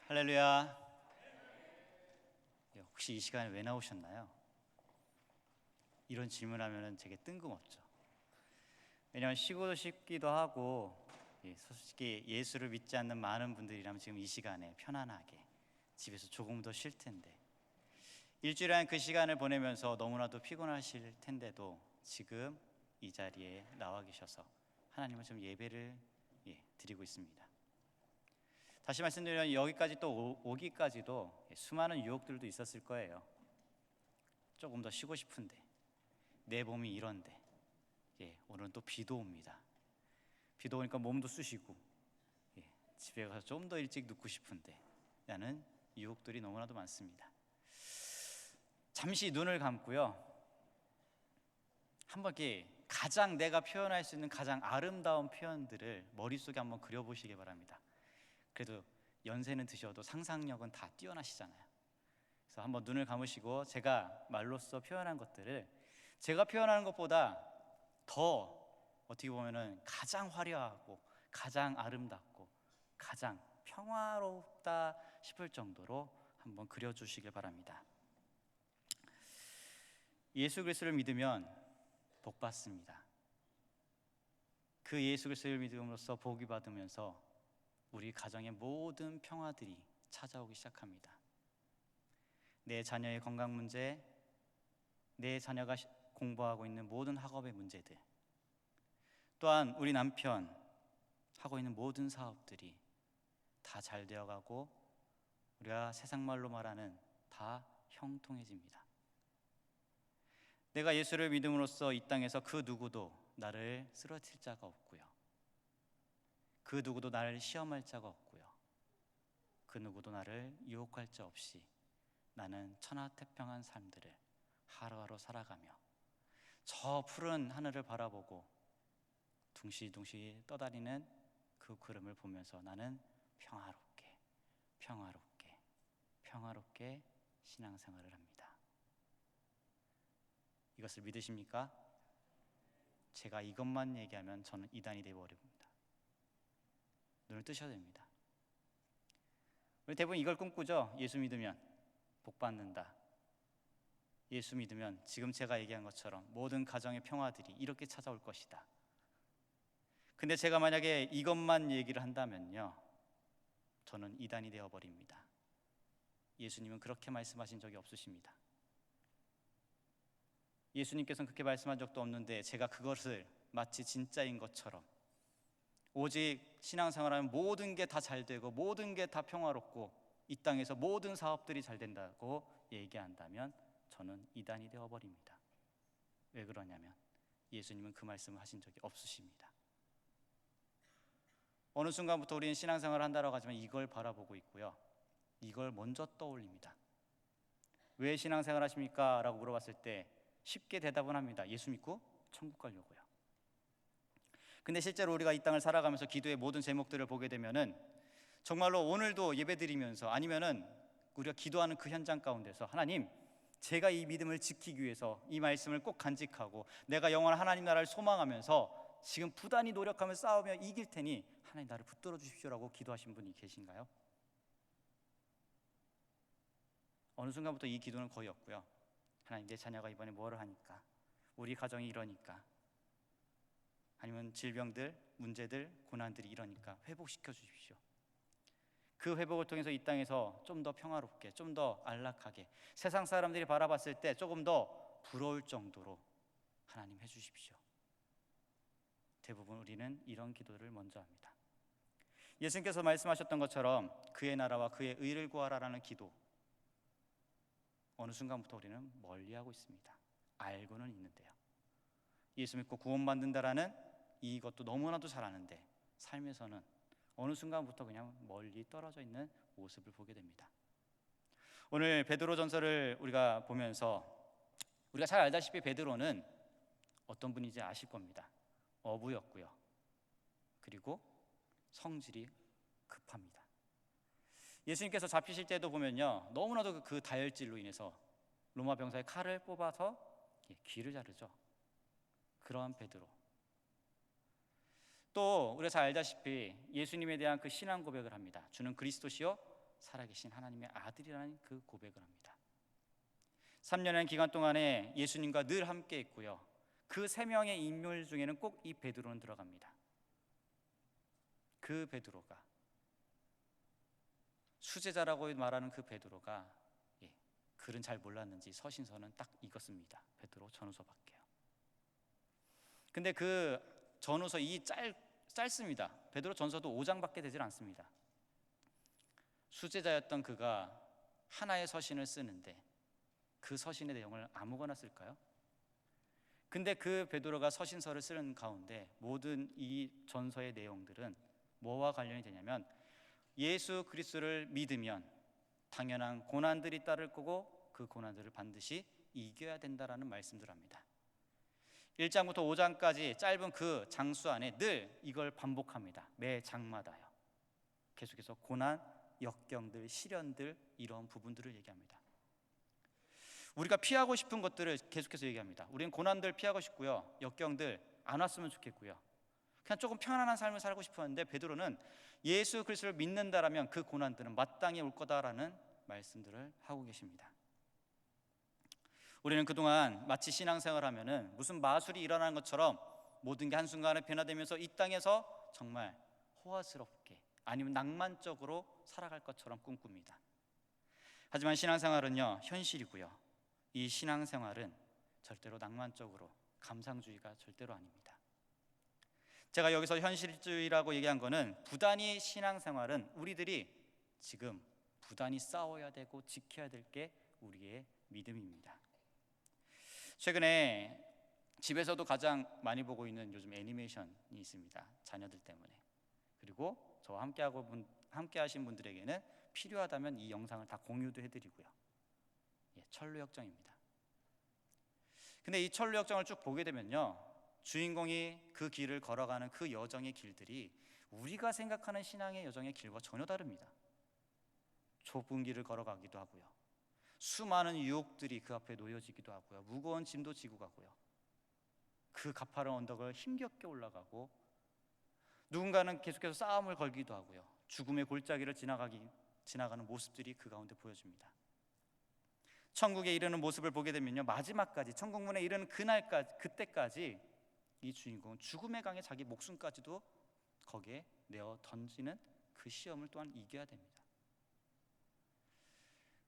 할렐루야. 혹시 이 시간에 왜 나오셨나요? 이런 질문하면 되게 뜬금없죠. 왜냐하면 쉬고도 싶기도 하고, 솔직히 예수를 믿지 않는 많은 분들이라면 지금 이 시간에 편안하게 집에서 조금 더 쉴 텐데, 일주일에 한 그 시간을 보내면서 너무나도 피곤하실 텐데도 지금 이 자리에 나와 계셔서 하나님을 좀 예배를 드리고 있습니다. 다시 말씀드리면 여기까지 또 오기까지도 수많은 유혹들도 있었을 거예요. 조금 더 쉬고 싶은데, 내 몸이 이런데, 오늘은 또 비도 옵니다. 비도 오니까 몸도 쑤시고, 집에 가서 좀 더 일찍 눕고 싶은데 라는 유혹들이 너무나도 많습니다. 잠시 눈을 감고요, 한번 가장 내가 표현할 수 있는 가장 아름다운 표현들을 머릿속에 한번 그려보시기 바랍니다. 그래도 연세는 드셔도 상상력은 다 뛰어나시잖아요. 그래서 한번 눈을 감으시고 제가 말로써 표현한 것들을 제가 표현하는 것보다 더 어떻게 보면은 가장 화려하고 가장 아름답고 가장 평화롭다 싶을 정도로 한번 그려주시길 바랍니다. 예수 그리스도를 믿으면 복 받습니다. 그 예수 그리스도를 믿음으로써 복이 받으면서 우리 가정의 모든 평화들이 찾아오기 시작합니다. 내 자녀의 건강 문제, 내 자녀가 공부하고 있는 모든 학업의 문제들, 또한 우리 남편 하고 있는 모든 사업들이 다 잘 되어가고 우리가 세상말로 말하는 다 형통해집니다. 내가 예수를 믿음으로써 이 땅에서 그 누구도 나를 쓰러뜨릴 자가 없고요, 그 누구도 나를 시험할 자가 없고요, 그 누구도 나를 유혹할 자 없이 나는 천하태평한 삶들을 하루하루 살아가며 저 푸른 하늘을 바라보고 둥실둥실 떠다니는 그 구름을 보면서 나는 평화롭게 평화롭게 평화롭게 신앙생활을 합니다. 이것을 믿으십니까? 제가 이것만 얘기하면 저는 이단이 되어버립니다. 눈을 뜨셔야 됩니다. 우리 대부분 이걸 꿈꾸죠. 예수 믿으면 복 받는다. 예수 믿으면 지금 제가 얘기한 것처럼 모든 가정의 평화들이 이렇게 찾아올 것이다. 근데 제가 만약에 이것만 얘기를 한다면요, 저는 이단이 되어버립니다. 예수님은 그렇게 말씀하신 적이 없으십니다. 예수님께서는 그렇게 말씀한 적도 없는데 제가 그것을 마치 진짜인 것처럼 오직 신앙생활하면 모든 게 다 잘 되고 모든 게 다 평화롭고 이 땅에서 모든 사업들이 잘 된다고 얘기한다면 저는 이단이 되어버립니다. 왜 그러냐면 예수님은 그 말씀을 하신 적이 없으십니다. 어느 순간부터 우리는 신앙생활을 한다고 하지만 이걸 바라보고 있고요, 이걸 먼저 떠올립니다. 왜 신앙생활 하십니까? 라고 물어봤을 때 쉽게 대답은 합니다. 예수 믿고 천국 가려고요. 근데 실제로 우리가 이 땅을 살아가면서 기도의 모든 제목들을 보게 되면은 정말로 오늘도 예배드리면서 아니면은 우리가 기도하는 그 현장 가운데서 하나님, 제가 이 믿음을 지키기 위해서 이 말씀을 꼭 간직하고 내가 영원한 하나님 나라를 소망하면서 지금 부단히 노력하며 싸우며 이길 테니 하나님 나를 붙들어 주십시오라고 기도하신 분이 계신가요? 어느 순간부터 이 기도는 거의 없고요, 하나님 내 자녀가 이번에 뭐를 하니까, 우리 가정이 이러니까, 아니면 질병들, 문제들, 고난들이 이러니까 회복시켜 주십시오. 그 회복을 통해서 이 땅에서 좀 더 평화롭게, 좀 더 안락하게, 세상 사람들이 바라봤을 때 조금 더 부러울 정도로 하나님 해주십시오. 대부분 우리는 이런 기도를 먼저 합니다. 예수님께서 말씀하셨던 것처럼 그의 나라와 그의 의를 구하라라는 기도, 어느 순간부터 우리는 멀리하고 있습니다. 알고는 있는데요. 예수 믿고 구원받는다라는 이것도 너무나도 잘 아는데 삶에서는 어느 순간부터 그냥 멀리 떨어져 있는 모습을 보게 됩니다. 오늘 베드로전서를 우리가 보면서 우리가 잘 알다시피 베드로는 어떤 분인지 아실 겁니다. 어부였고요, 그리고 성질이 급합니다. 예수님께서 잡히실 때도 보면요, 너무나도 그 다혈질로 인해서 로마 병사의 칼을 뽑아서 귀를 자르죠. 그러한 베드로, 또 우리가 잘 알다시피 예수님에 대한 그 신앙 고백을 합니다. 주는 그리스도시요 살아계신 하나님의 아들이라는 그 고백을 합니다. 3년의 기간 동안에 예수님과 늘 함께 있고요. 그 세 명의 인물 중에는 꼭 이 베드로는 들어갑니다. 그 베드로가, 수제자라고 말하는 그 베드로가, 글은 잘 몰랐는지 서신서는 딱 읽었습니다. 베드로 전후서밖에요. 근데 그 전후서 짧습니다. 베드로 전서도 5장밖에 되질 않습니다. 수제자였던 그가 하나의 서신을 쓰는데 그 서신의 내용을 아무거나 쓸까요? 근데 그 베드로가 서신서를 쓰는 가운데 모든 이 전서의 내용들은 뭐와 관련이 되냐면 예수 그리스도를 믿으면 당연한 고난들이 따를 거고 그 고난들을 반드시 이겨야 된다라는 말씀들 합니다. 1장부터 5장까지 짧은 그 장수 안에 늘 이걸 반복합니다. 매 장마다요. 계속해서 고난, 역경들, 시련들, 이런 부분들을 얘기합니다. 우리가 피하고 싶은 것들을 계속해서 얘기합니다. 우리는 고난들 피하고 싶고요, 역경들 안 왔으면 좋겠고요, 그냥 조금 편안한 삶을 살고 싶었는데 베드로는 예수 그리스도를 믿는다라면 그 고난들은 마땅히 올 거다라는 말씀들을 하고 계십니다. 우리는 그동안 마치 신앙생활하면은 무슨 마술이 일어나는 것처럼 모든 게 한순간에 변화되면서 이 땅에서 정말 호화스럽게 아니면 낭만적으로 살아갈 것처럼 꿈꿉니다. 하지만 신앙생활은요, 현실이고요, 이 신앙생활은 절대로 낭만적으로, 감상주의가 절대로 아닙니다. 제가 여기서 현실주의라고 얘기한 거는 부단히 신앙생활은 우리들이 지금 부단히 싸워야 되고 지켜야 될 게 우리의 믿음입니다. 최근에 집에서도 가장 많이 보고 있는 요즘 애니메이션이 있습니다. 자녀들 때문에. 그리고 저와 함께 하신 분들에게는 필요하다면 이 영상을 다 공유도 해드리고요. 천루역정입니다. 근데 이 천루역정을 쭉 보게 되면요, 주인공이 그 길을 걸어가는 그 여정의 길들이 우리가 생각하는 신앙의 여정의 길과 전혀 다릅니다. 좁은 길을 걸어가기도 하고요, 수많은 유혹들이 그 앞에 놓여지기도 하고요, 무거운 짐도 지고 가고요, 그 가파른 언덕을 힘겹게 올라가고, 누군가는 계속해서 싸움을 걸기도 하고요, 죽음의 골짜기를 지나가는 모습들이 그 가운데 보여집니다. 천국에 이르는 모습을 보게 되면요, 마지막까지 천국문에 이르는 그때까지 이 주인공은 죽음의 강에 자기 목숨까지도 거기에 내어 던지는 그 시험을 또한 이겨야 됩니다.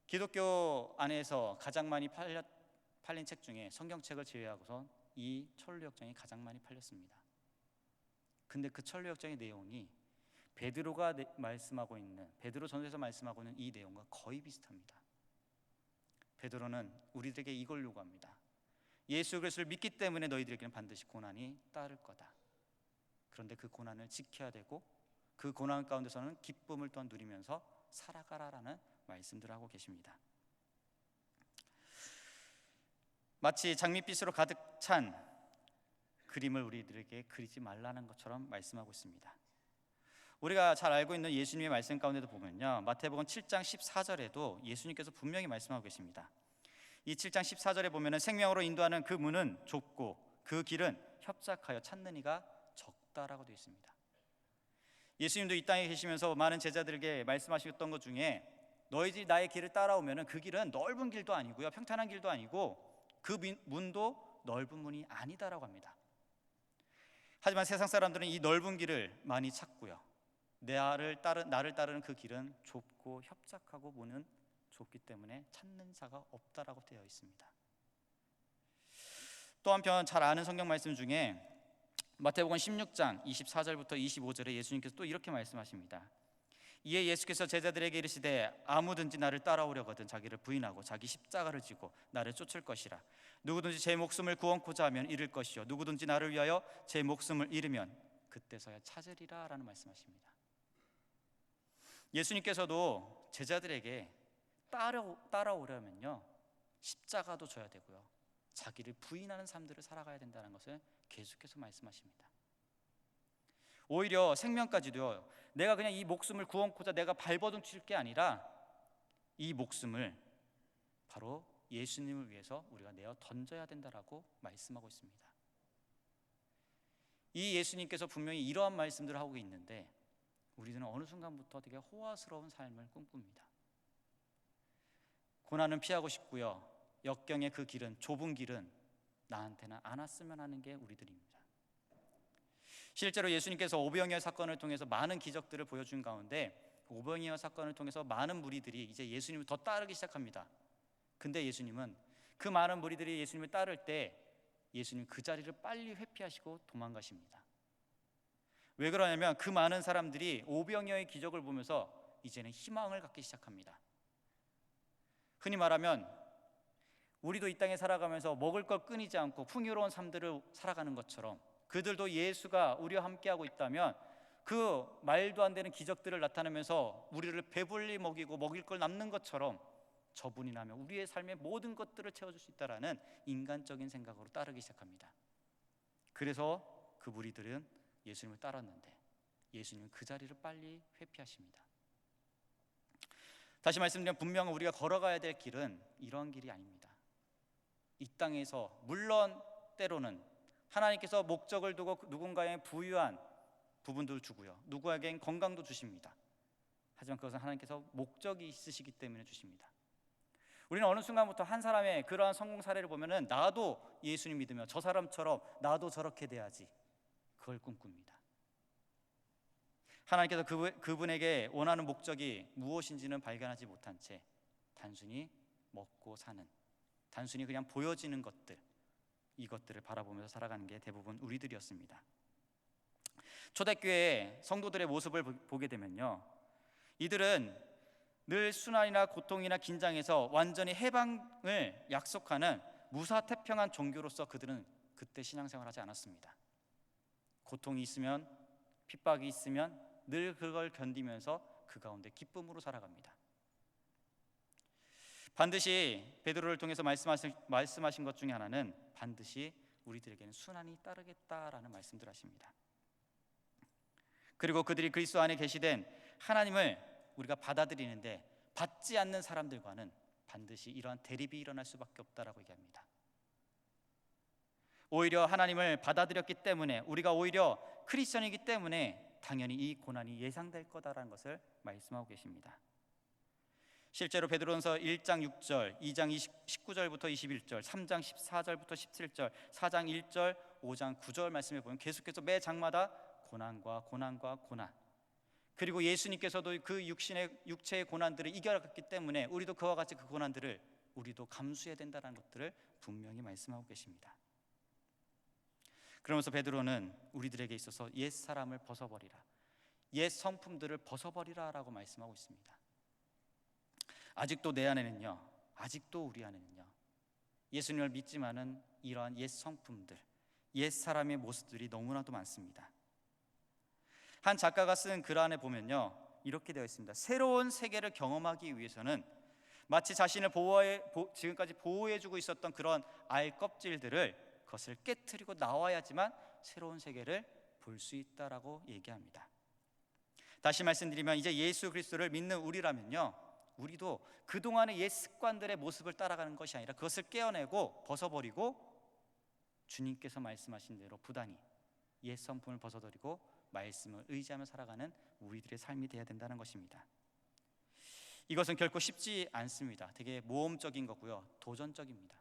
기독교 안에서 가장 많이 팔린 책 중에 성경책을 제외하고서 이 천루역정이 가장 많이 팔렸습니다. 근데 그 천루역정의 내용이 베드로가 말씀하고 있는, 베드로 전서에서 말씀하고 있는 이 내용과 거의 비슷합니다. 베드로는 우리들에게 이걸 요구합니다. 예수 그리스도를 믿기 때문에 너희들에게는 반드시 고난이 따를 거다. 그런데 그 고난을 지켜야 되고 그 고난 가운데서는 기쁨을 또한 누리면서 살아가라라는 말씀들을 하고 계십니다. 마치 장밋빛으로 가득 찬 그림을 우리들에게 그리지 말라는 것처럼 말씀하고 있습니다. 우리가 잘 알고 있는 예수님의 말씀 가운데도 보면요, 마태복음 7장 14절에도 예수님께서 분명히 말씀하고 계십니다. 이 7장 14절에 보면은 생명으로 인도하는 그 문은 좁고 그 길은 협착하여 찾는 이가 적다라고 되어 있습니다. 예수님도 이 땅에 계시면서 많은 제자들에게 말씀하셨던 것 중에 너희들이 나의 길을 따라오면은 그 길은 넓은 길도 아니고요, 평탄한 길도 아니고 그 문도 넓은 문이 아니다라고 합니다. 하지만 세상 사람들은 이 넓은 길을 많이 찾고요, 나를 따르는 그 길은 좁고 협착하고 문은 좁기 때문에 찾는 자가 없다라고 되어 있습니다. 또 한편 잘 아는 성경 말씀 중에 마태복음 16장 24절부터 25절에 예수님께서 또 이렇게 말씀하십니다. 이에 예수께서 제자들에게 이르시되 아무든지 나를 따라오려거든 자기를 부인하고 자기 십자가를 지고 나를 쫓을 것이라. 누구든지 제 목숨을 구원코자 하면 잃을 것이요 누구든지 나를 위하여 제 목숨을 잃으면 그때서야 찾으리라 라는 말씀하십니다. 예수님께서도 제자들에게 따라오려면요, 십자가도 져야 되고요, 자기를 부인하는 삶들을 살아가야 된다는 것을 계속해서 말씀하십니다. 오히려 생명까지도요, 내가 그냥 이 목숨을 구원코자 내가 발버둥 칠 게 아니라 이 목숨을 바로 예수님을 위해서 우리가 내어 던져야 된다라고 말씀하고 있습니다. 이 예수님께서 분명히 이러한 말씀들을 하고 있는데 우리들은 어느 순간부터 되게 호화스러운 삶을 꿈꿉니다. 고난은 피하고 싶고요, 역경의 그 길은, 좁은 길은 나한테는 안 왔으면 하는 게 우리들입니다. 실제로 예수님께서 오병이어 사건을 통해서 많은 기적들을 보여준 가운데 오병이어 사건을 통해서 많은 무리들이 이제 예수님을 더 따르기 시작합니다. 근데 예수님은 그 많은 무리들이 예수님을 따를 때 예수님 그 자리를 빨리 회피하시고 도망가십니다. 왜 그러냐면 그 많은 사람들이 오병이어의 기적을 보면서 이제는 희망을 갖기 시작합니다. 흔히 말하면 우리도 이 땅에 살아가면서 먹을 걸 끊이지 않고 풍요로운 삶들을 살아가는 것처럼 그들도 예수가 우리와 함께하고 있다면 그 말도 안 되는 기적들을 나타내면서 우리를 배불리 먹이고 먹일 걸 남는 것처럼 저분이라면 우리의 삶의 모든 것들을 채워줄 수 있다라는 인간적인 생각으로 따르기 시작합니다. 그래서 그 무리들은 예수님을 따랐는데 예수님은 그 자리를 빨리 회피하십니다. 다시 말씀드리면 분명 우리가 걸어가야 될 길은 이런 길이 아닙니다. 이 땅에서 물론 때로는 하나님께서 목적을 두고 누군가의 부유한 부분도 주고요, 누구에겐 건강도 주십니다. 하지만 그것은 하나님께서 목적이 있으시기 때문에 주십니다. 우리는 어느 순간부터 한 사람의 그러한 성공 사례를 보면은 나도 예수님 믿으며 저 사람처럼 나도 저렇게 돼야지, 그걸 꿈꿉니다. 하나님께서 그분에게 원하는 목적이 무엇인지는 발견하지 못한 채 단순히 먹고 사는, 단순히 그냥 보여지는 것들, 이것들을 바라보면서 살아가는 게 대부분 우리들이었습니다. 초대교회 성도들의 모습을 보게 되면요, 이들은 늘 순환이나 고통이나 긴장에서 완전히 해방을 약속하는 무사태평한 종교로서 그들은 그때 신앙생활을 하지 않았습니다. 고통이 있으면, 핍박이 있으면 늘 그걸 견디면서 그 가운데 기쁨으로 살아갑니다. 반드시 베드로를 통해서 말씀하신 것 중에 하나는 반드시 우리들에게는 순환이 따르겠다라는 말씀들 하십니다. 그리고 그들이 그리스도 안에 계시된 하나님을 우리가 받아들이는데 받지 않는 사람들과는 반드시 이러한 대립이 일어날 수밖에 없다라고 얘기합니다. 오히려 하나님을 받아들였기 때문에, 우리가 오히려 크리스천이기 때문에 당연히 이 고난이 예상될 거다라는 것을 말씀하고 계십니다. 실제로 베드로전서 1장 6절, 2장 19절부터 21절, 3장 14절부터 17절, 4장 1절, 5장 9절 말씀에 보면 계속해서 매 장마다 고난과 고난과 고난, 그리고 예수님께서도 그 육체의 고난들을 이겨갔기 때문에 우리도 그와 같이 그 고난들을 우리도 감수해야 된다는 것들을 분명히 말씀하고 계십니다. 그러면서 베드로는 우리들에게 있어서 옛 사람을 벗어버리라, 옛 성품들을 벗어버리라 라고 말씀하고 있습니다. 아직도 내 안에는요, 아직도 우리 안에는요, 예수님을 믿지만은 이러한 옛 성품들, 옛 사람의 모습들이 너무나도 많습니다. 한 작가가 쓴 글 안에 보면요, 이렇게 되어 있습니다. 새로운 세계를 경험하기 위해서는 마치 자신을 지금까지 보호해주고 있었던 그런 알 껍질들을 그것을 깨트리고 나와야지만 새로운 세계를 볼 수 있다라고 얘기합니다. 다시 말씀드리면 이제 예수 그리스도를 믿는 우리라면요, 우리도 그동안의 옛 습관들의 모습을 따라가는 것이 아니라 그것을 깨어내고 벗어버리고 주님께서 말씀하신 대로 부단히 옛 성품을 벗어버리고 말씀을 의지하며 살아가는 우리들의 삶이 되어야 된다는 것입니다. 이것은 결코 쉽지 않습니다. 되게 모험적인 거고요, 도전적입니다.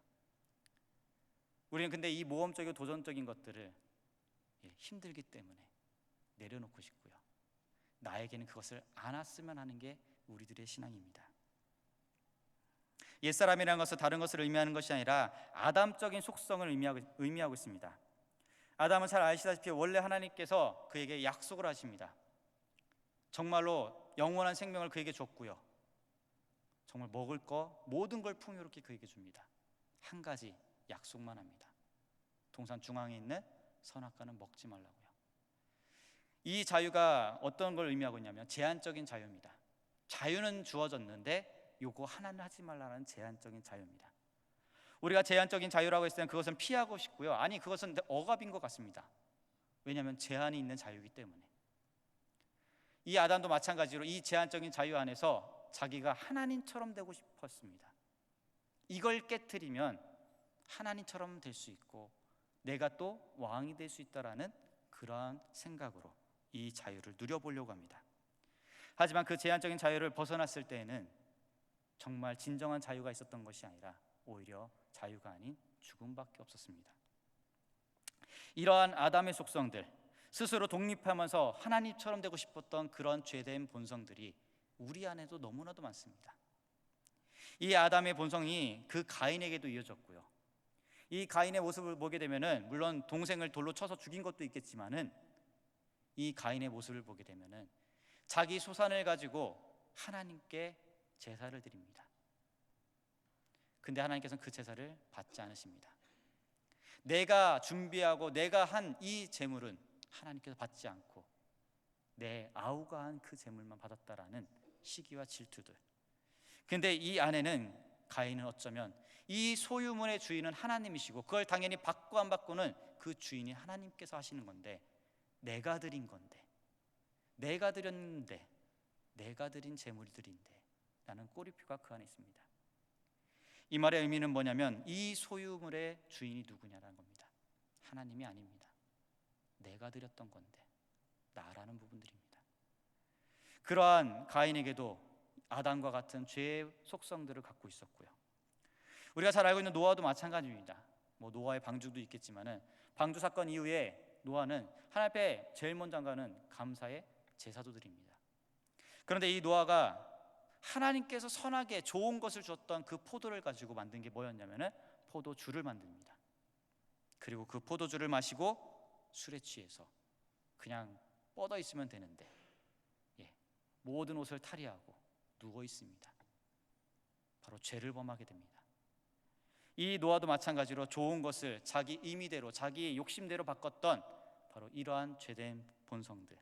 우리는 근데 이 모험적이고 도전적인 것들을 힘들기 때문에 내려놓고 싶고요, 나에게는 그것을 안 왔으면 하는 게 우리들의 신앙입니다. 옛사람이라는 것은 다른 것을 의미하는 것이 아니라 아담적인 속성을 의미하고 있습니다. 아담은 잘 아시다시피 원래 하나님께서 그에게 약속을 하십니다. 정말로 영원한 생명을 그에게 줬고요, 정말 먹을 거 모든 걸 풍요롭게 그에게 줍니다. 한 가지 약속만 합니다. 동산 중앙에 있는 선악과는 먹지 말라고요. 이 자유가 어떤 걸 의미하고 있냐면 제한적인 자유입니다. 자유는 주어졌는데 요거 하나는 하지 말라는 제한적인 자유입니다. 우리가 제한적인 자유라고 했을 때는 그것은 피하고 싶고요, 아니 그것은 억압인 것 같습니다. 왜냐하면 제한이 있는 자유이기 때문에. 이 아담도 마찬가지로 이 제한적인 자유 안에서 자기가 하나님처럼 되고 싶었습니다. 이걸 깨트리면 하나님처럼 될 수 있고 내가 또 왕이 될 수 있다라는 그러한 생각으로 이 자유를 누려보려고 합니다. 하지만 그 제한적인 자유를 벗어났을 때에는 정말 진정한 자유가 있었던 것이 아니라 오히려 자유가 아닌 죽음밖에 없었습니다. 이러한 아담의 속성들, 스스로 독립하면서 하나님처럼 되고 싶었던 그런 죄된 본성들이 우리 안에도 너무나도 많습니다. 이 아담의 본성이 그 가인에게도 이어졌고요. 이 가인의 모습을 보게 되면은 물론 동생을 돌로 쳐서 죽인 것도 있겠지만은 이 가인의 모습을 보게 되면은 자기 소산을 가지고 하나님께 제사를 드립니다. 근데 하나님께서는 그 제사를 받지 않으십니다. 내가 준비하고 내가 한 이 제물은 하나님께서 받지 않고 내 아우가 한 그 제물만 받았다라는 시기와 질투들. 근데 이 안에는 가인은 어쩌면 이 소유물의 주인은 하나님이시고 그걸 당연히 받고 안 받고는 그 주인이 하나님께서 하시는 건데 내가 드린 건데, 내가 드렸는데, 내가 드린 제물들인데 라는 꼬리표가 그 안에 있습니다. 이 말의 의미는 뭐냐면 이 소유물의 주인이 누구냐라는 겁니다. 하나님이 아닙니다. 내가 드렸던 건데 나라는 부분들입니다. 그러한 가인에게도 아담과 같은 죄의 속성들을 갖고 있었고요. 우리가 잘 알고 있는 노아도 마찬가지입니다. 노아의 방주도 있겠지만은 방주 사건 이후에 노아는 하나님 앞에 제일 먼저 가는 감사의 제사도 드립니다. 그런데 이 노아가 하나님께서 선하게 좋은 것을 줬던 그 포도를 가지고 만든 게 뭐였냐면은 포도주를 만듭니다. 그리고 그 포도주를 마시고 술에 취해서 그냥 뻗어 있으면 되는데 모든 옷을 탈의하고 누워 있습니다. 바로 죄를 범하게 됩니다. 이 노아도 마찬가지로 좋은 것을 자기 임의대로 자기 욕심대로 바꿨던 바로 이러한 죄된 본성들.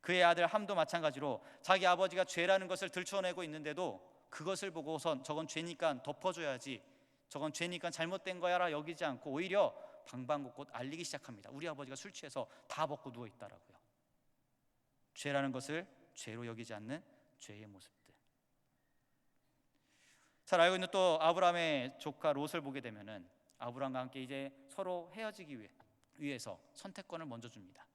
그의 아들 함도 마찬가지로 자기 아버지가 죄라는 것을 들춰내고 있는데도 그것을 보고선 저건 죄니까 덮어줘야지, 저건 죄니까 잘못된 거야라 여기지 않고 오히려 방방곡곡 알리기 시작합니다. 우리 아버지가 술 취해서 다 벗고 누워있다라고요. 죄라는 것을 죄로 여기지 않는 죄의 모습들. 잘 알고 있는 또 아브라함의 조카 롯을 보게 되면은 아브라함과 함께 이제 서로 헤어지기 위해서 선택권을 먼저 줍니다.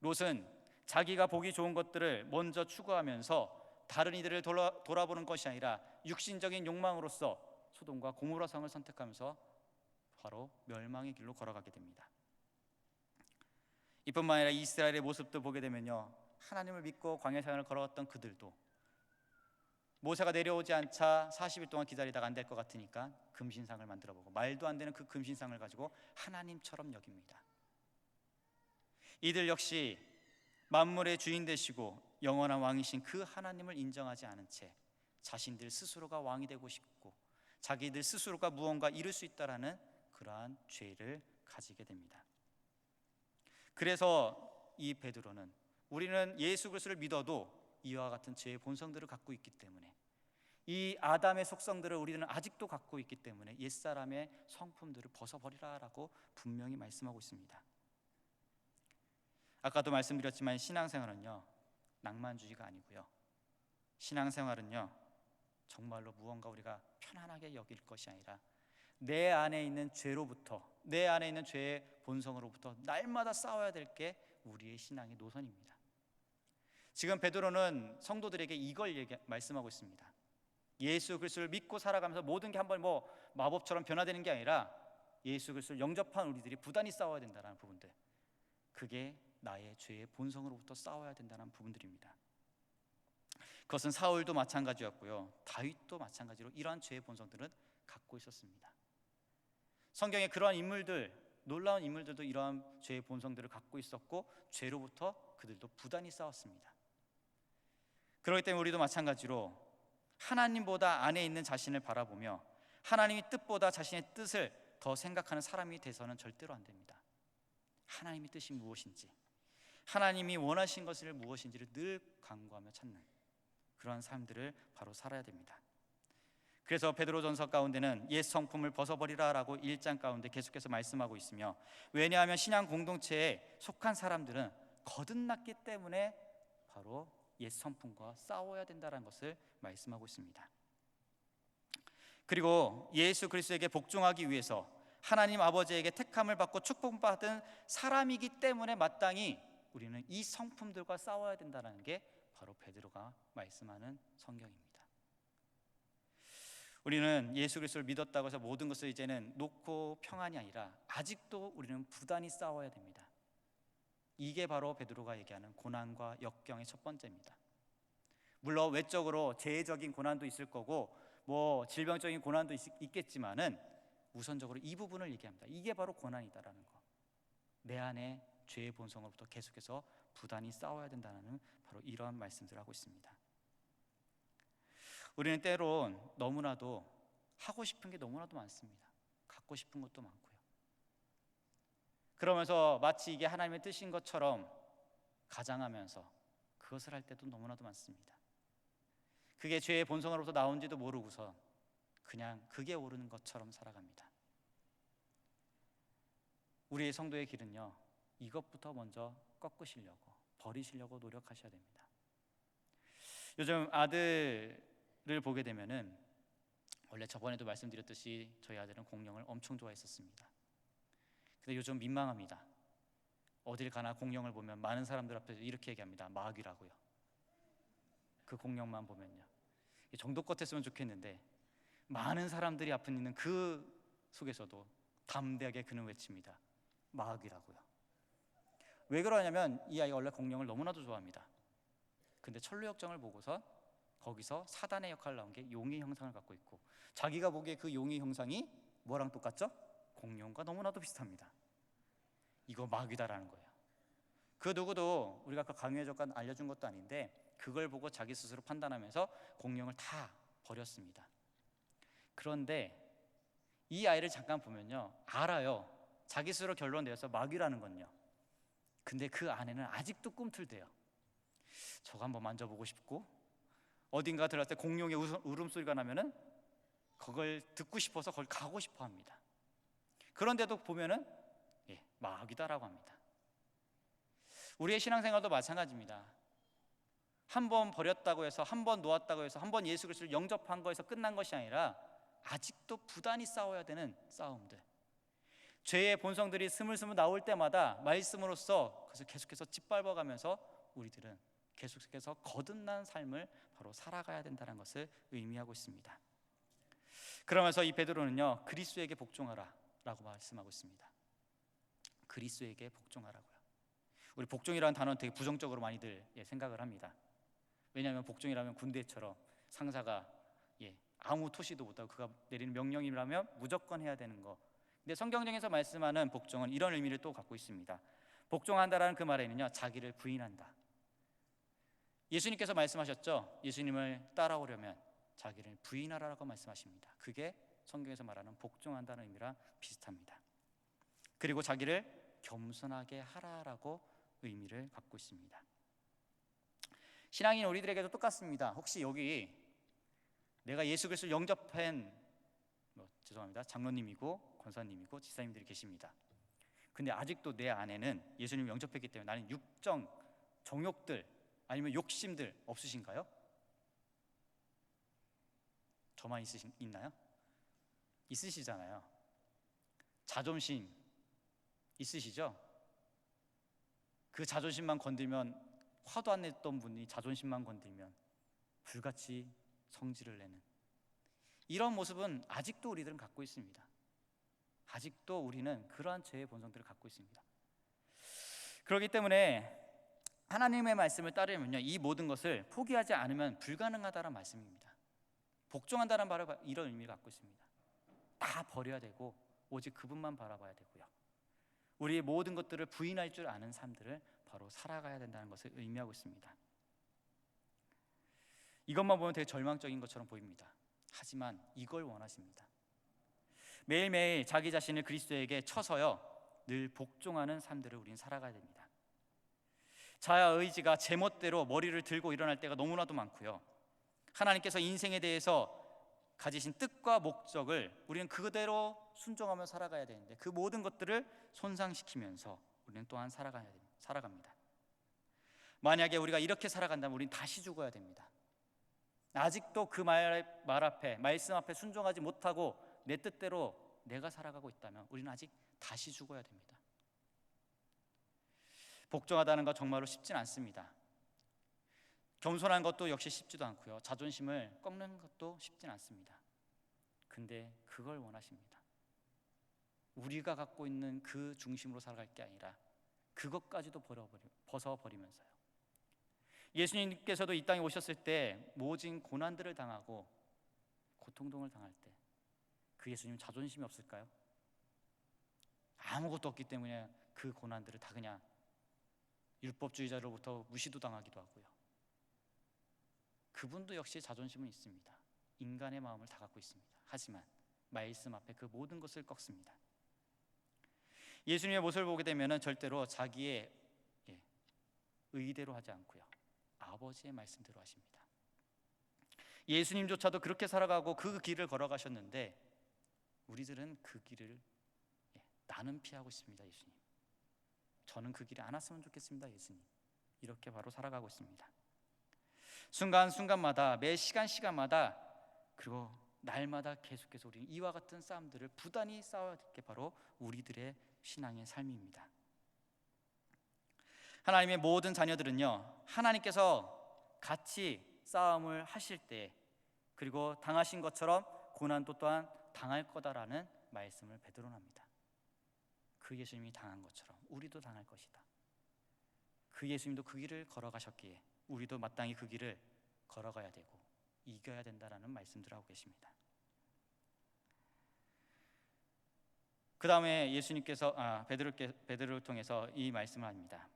롯은 자기가 보기 좋은 것들을 먼저 추구하면서 다른 이들을 돌아보는 것이 아니라 육신적인 욕망으로서 소돔과 고모라 성을 선택하면서 바로 멸망의 길로 걸어가게 됩니다. 이뿐만 아니라 이스라엘의 모습도 보게 되면요, 하나님을 믿고 광야 생활을 걸어갔던 그들도 모세가 내려오지 않자 40일 동안 기다리다가 안 될 것 같으니까 금신상을 만들어보고 말도 안 되는 그 금신상을 가지고 하나님처럼 여깁니다. 이들 역시 만물의 주인 되시고 영원한 왕이신 그 하나님을 인정하지 않은 채 자신들 스스로가 왕이 되고 싶고 자기들 스스로가 무언가 이룰 수 있다라는 그러한 죄를 가지게 됩니다. 그래서 이 베드로는 우리는 예수 그리스도를 믿어도 이와 같은 죄의 본성들을 갖고 있기 때문에 이 아담의 속성들을 우리는 아직도 갖고 있기 때문에 옛사람의 성품들을 벗어버리라라고 분명히 말씀하고 있습니다. 아까도 말씀드렸지만 신앙생활은요, 낭만주의가 아니고요, 신앙생활은요 정말로 무언가 우리가 편안하게 여길 것이 아니라 내 안에 있는 죄로부터, 내 안에 있는 죄의 본성으로부터 날마다 싸워야 될 게 우리의 신앙의 노선입니다. 지금 베드로는 성도들에게 이걸 말씀하고 있습니다. 예수 그리스도를 믿고 살아가면서 모든 게 한번 마법처럼 변화되는 게 아니라 예수 그리스도를 영접한 우리들이 부단히 싸워야 된다는 부분들, 그게 나의 죄의 본성으로부터 싸워야 된다는 부분들입니다. 그것은 사울도 마찬가지였고요, 다윗도 마찬가지로 이러한 죄의 본성들은 갖고 있었습니다. 성경에 그러한 인물들, 놀라운 인물들도 이러한 죄의 본성들을 갖고 있었고 죄로부터 그들도 부단히 싸웠습니다. 그렇기 때문에 우리도 마찬가지로 하나님보다 안에 있는 자신을 바라보며 하나님의 뜻보다 자신의 뜻을 더 생각하는 사람이 돼서는 절대로 안 됩니다. 하나님의 뜻이 무엇인지, 하나님이 원하신 것을 무엇인지를 늘 간구하며 찾는 그러한 삶들을 바로 살아야 됩니다. 그래서 베드로전서 가운데는 옛 성품을 벗어버리라라고 1장 가운데 계속해서 말씀하고 있으며, 왜냐하면 신앙 공동체에 속한 사람들은 거듭났기 때문에 바로 옛 성품과 싸워야 된다는 것을 말씀하고 있습니다. 그리고 예수 그리스도에게 복종하기 위해서 하나님 아버지에게 택함을 받고 축복받은 사람이기 때문에 마땅히 우리는 이 성품들과 싸워야 된다는 게 바로 베드로가 말씀하는 성경입니다. 우리는 예수 그리스도를 믿었다고 해서 모든 것을 이제는 놓고 평안이 아니라 아직도 우리는 부단히 싸워야 됩니다. 이게 바로 베드로가 얘기하는 고난과 역경의 첫 번째입니다. 물론 외적으로 재해적인 고난도 있을 거고 질병적인 고난도 있겠지만은 우선적으로 이 부분을 얘기합니다. 이게 바로 고난이다라는 거. 내 안에 죄의 본성으로부터 계속해서 부단히 싸워야 된다는 바로 이러한 말씀들을 하고 있습니다. 우리는 때론 너무나도 하고 싶은 게 너무나도 많습니다. 갖고 싶은 것도 많고요. 그러면서 마치 이게 하나님의 뜻인 것처럼 가장하면서 그것을 할 때도 너무나도 많습니다. 그게 죄의 본성으로부터 나온지도 모르고서 그냥 그게 옳은 것처럼 살아갑니다. 우리의 성도의 길은요, 이것부터 먼저 꺾으시려고, 버리시려고 노력하셔야 됩니다. 요즘 아들을 보게 되면은, 원래 저번에도 말씀드렸듯이 저희 아들은 공룡을 엄청 좋아했었습니다. 근데 요즘 민망합니다. 어딜 가나 공룡을 보면 많은 사람들 앞에서 이렇게 얘기합니다. 마귀라고요. 그 공룡만 보면요. 정도 같았으면 좋겠는데 많은 사람들이 앞에 있는 그 속에서도 담대하게 그는 외칩니다. 마귀라고요. 왜 그러냐면 이 아이가 원래 공룡을 너무나도 좋아합니다. 근데 천루역정을 보고서 거기서 사단의 역할을 나온 게 용의 형상을 갖고 있고, 자기가 보기에 그 용의 형상이 뭐랑 똑같죠? 공룡과 너무나도 비슷합니다. 이거 마귀다라는 거예요. 그 누구도 우리가 아까 강요의 적관 알려준 것도 아닌데 그걸 보고 자기 스스로 판단하면서 공룡을 다 버렸습니다. 그런데 이 아이를 잠깐 보면요, 알아요. 자기 스스로 결론 내서 마귀라는 건요. 근데 그 안에는 아직도 꿈틀대요. 저거 한번 만져보고 싶고, 어딘가 들어갈 때 공룡의 울음소리가 나면은 그걸 듣고 싶어서 거기 가고 싶어 합니다. 그런데도 보면은 마귀다라고 합니다. 우리의 신앙생활도 마찬가지입니다. 한 번 버렸다고 해서, 한 번 놓았다고 해서, 한 번 예수 그리스도를 영접한 거에서 끝난 것이 아니라 아직도 부단히 싸워야 되는 싸움들, 죄의 본성들이 스물스물 나올 때마다 말씀으로써 그것을 계속해서 짓밟아가면서 우리들은 계속해서 거듭난 삶을 바로 살아가야 된다는 것을 의미하고 있습니다. 그러면서 이 베드로는요, 그리스도에게 복종하라 라고 말씀하고 있습니다. 그리스도에게 복종하라고요. 우리 복종이라는 단어는 되게 부정적으로 많이들 생각을 합니다. 왜냐하면 복종이라면 군대처럼 상사가 아무 토시도 못하고 그가 내리는 명령이라면 무조건 해야 되는 거. 근데 성경적에서 말씀하는 복종은 이런 의미를 또 갖고 있습니다. 복종한다라는 그 말에는요, 자기를 부인한다. 예수님께서 말씀하셨죠. 예수님을 따라오려면 자기를 부인하라고 말씀하십니다. 그게 성경에서 말하는 복종한다는 의미랑 비슷합니다. 그리고 자기를 겸손하게 하라라고 의미를 갖고 있습니다. 신앙인 우리들에게도 똑같습니다. 혹시 여기 내가 예수 그리스도를 영접한 장로님이고 권사님이고 지사님들이 계십니다. 근데 아직도 내 안에는 예수님을 영접했기 때문에 나는 육정, 정욕들 아니면 욕심들 없으신가요? 저만 있나요? 있으시잖아요. 자존심 있으시죠? 그 자존심만 건들면, 화도 안 냈던 분이 자존심만 건들면 불같이 성질을 내는 이런 모습은 아직도 우리들은 갖고 있습니다. 아직도 우리는 그러한 죄의 본성들을 갖고 있습니다. 그렇기 때문에 하나님의 말씀을 따르면요, 이 모든 것을 포기하지 않으면 불가능하다는 말씀입니다. 복종한다는 바로 이런 의미를 갖고 있습니다. 다 버려야 되고 오직 그분만 바라봐야 되고요, 우리의 모든 것들을 부인할 줄 아는 삶들을 바로 살아가야 된다는 것을 의미하고 있습니다. 이것만 보면 되게 절망적인 것처럼 보입니다. 하지만 이걸 원하십니다. 매일매일 자기 자신을 그리스도에게 쳐서요, 늘 복종하는 삶들을 우리는 살아가야 됩니다. 자아 의지가 제멋대로 머리를 들고 일어날 때가 너무나도 많고요, 하나님께서 인생에 대해서 가지신 뜻과 목적을 우리는 그대로 순종하며 살아가야 되는데 그 모든 것들을 손상시키면서 우리는 또한 살아갑니다. 만약에 우리가 이렇게 살아간다면 우리는 다시 죽어야 됩니다. 아직도 그 말 앞에, 말씀 앞에 순종하지 못하고 내 뜻대로 내가 살아가고 있다면 우리는 아직 다시 죽어야 됩니다. 복종하다는 거 정말로 쉽진 않습니다. 겸손한 것도 역시 쉽지도 않고요. 자존심을 꺾는 것도 쉽진 않습니다. 근데 그걸 원하십니다. 우리가 갖고 있는 그 중심으로 살아갈 게 아니라 그것까지도 벗어버리면서요. 예수님께서도 이 땅에 오셨을 때 모진 고난들을 당하고 고통을 당할 때 그 예수님 자존심이 없을까요? 아무것도 없기 때문에 그 고난들을 다 그냥 율법주의자로부터 무시도 당하기도 하고요. 그분도 역시 자존심은 있습니다. 인간의 마음을 다 갖고 있습니다. 하지만 말씀 앞에 그 모든 것을 꺾습니다. 예수님의 모습을 보게 되면 절대로 자기의 의대로 하지 않고요, 아버지의 말씀대로 하십니다. 예수님조차도 그렇게 살아가고 그 길을 걸어가셨는데 우리들은 그 길을 나는 피하고 있습니다. 예수님, 저는 그 길에 안 왔으면 좋겠습니다. 예수님, 이렇게 바로 살아가고 있습니다. 순간순간마다, 매 시간마다, 그리고 날마다 계속해서 우리는 이와 같은 싸움들을 부단히 싸워야 될 게 바로 우리들의 신앙의 삶입니다. 하나님의 모든 자녀들은요, 하나님께서 같이 싸움을 하실 때, 그리고 당하신 것처럼 고난도 또한 당할 거다라는 말씀을 베드로는 합니다. 그 예수님이 당한 것처럼 우리도 당할 것이다. 그 예수님도 그 길을 걸어가셨기에 우리도 마땅히 그 길을 걸어가야 되고 이겨야 된다라는 말씀들을 하고 계십니다. 그 다음에 예수님께서 베드로를 통해서 이 말씀을 합니다.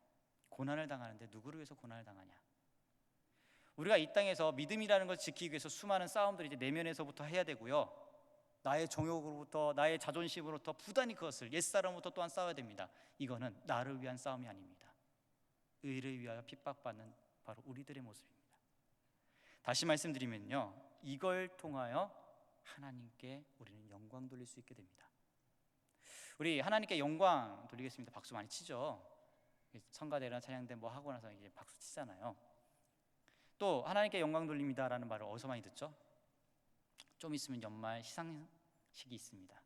고난을 당하는데 누구를 위해서 고난을 당하냐? 우리가 이 땅에서 믿음이라는 걸 지키기 위해서 수많은 싸움들을 이제 내면에서부터 해야 되고요, 나의 정욕으로부터, 나의 자존심으로부터 부단히 그것을, 옛사람부터 또한 싸워야 됩니다. 이거는 나를 위한 싸움이 아닙니다. 의를 위하여 핍박받는 바로 우리들의 모습입니다. 다시 말씀드리면요, 이걸 통하여 하나님께 우리는 영광 돌릴 수 있게 됩니다. 우리 하나님께 영광 돌리겠습니다. 박수 많이 치죠. 성가대나 찬양대 뭐 하고 나서 이제 박수 치잖아요. 또 하나님께 영광 돌립니다라는 말을 어디서 많이 듣죠? 좀 있으면 연말 시상식이 있습니다.